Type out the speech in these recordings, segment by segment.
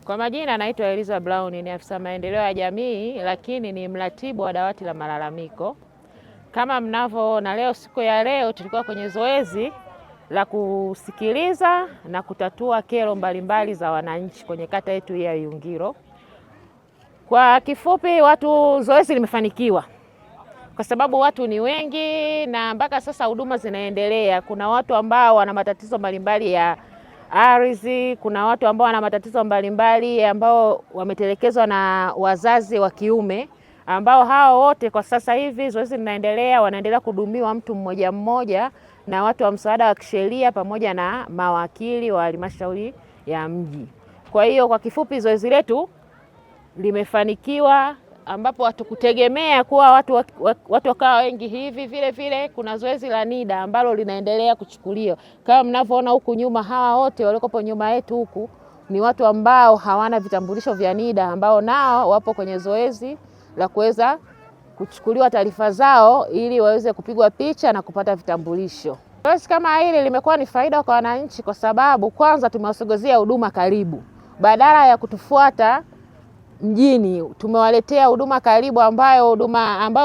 Kwa majina naitwa Eliza Brown, ni afisa maendeleo ya jamii lakini ni mratibu wa dawati la malalamiko. Kama mnavyoona leo, siku ya leo tulikuwa kwenye zoezi la kusikiliza na kutatua kero mbalimbali za wananchi kwenye kata yetu ya Iyungilo. Kwa kifupi, zoezi limefanikiwa kwa sababu watu ni wengi na mpaka sasa huduma zinaendelea. Kuna watu ambao wana matatizo mbalimbali ya ardhi, kuna watu ambao wana matatizo mbalimbali ambao wametelekezwa na wazazi wa kiume, ambao hao wote kwa sasa hivi zoezi linaendelea, wanaendelea kuhudumiwa mtu mmoja mmoja na watu wa msaada wa kisheria pamoja na mawakili wa halmashauri ya mji. Kwa hiyo kwa kifupi, zoezi letu limefanikiwa, ambapo hatukutegemea kuwa watu wakawa wengi hivi. Vile vile kuna zoezi la NIDA ambalo linaendelea kuchukuliwa. Kama mnavyoona huku nyuma, hawa wote waliokuwa nyuma yetu huku ni watu ambao hawana vitambulisho vya NIDA, ambao nao wapo kwenye zoezi la kuweza kuchukuliwa taarifa zao ili waweze kupigwa picha na kupata vitambulisho. Zoezi kama hili limekuwa ni faida kwa wananchi kwa sababu kwanza tumewasogezea huduma karibu. Badala ya kutufuata mjini, tumewaletea huduma karibu, ambayo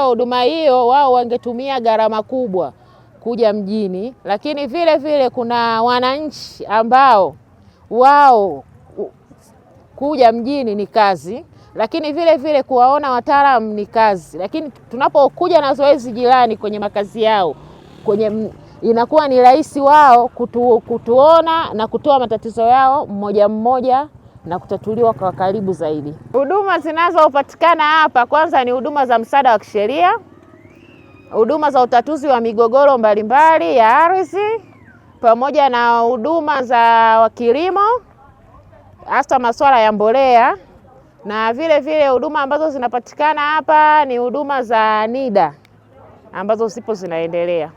huduma hiyo wao wangetumia gharama kubwa kuja mjini. Lakini vile vile kuna wananchi ambao wao kuja mjini ni kazi, lakini vile vile kuwaona wataalamu ni kazi. Lakini tunapokuja na zoezi jirani kwenye makazi yao, inakuwa ni rahisi wao kutuona na kutoa matatizo yao mmoja mmoja na kutatuliwa kwa karibu zaidi. Huduma zinazopatikana hapa, kwanza ni huduma za msaada wa kisheria, huduma za utatuzi wa migogoro mbalimbali ya ardhi, pamoja na huduma za kilimo, hasa masuala ya mbolea, na vile vile huduma ambazo zinapatikana hapa ni huduma za NIDA ambazo zipo zinaendelea.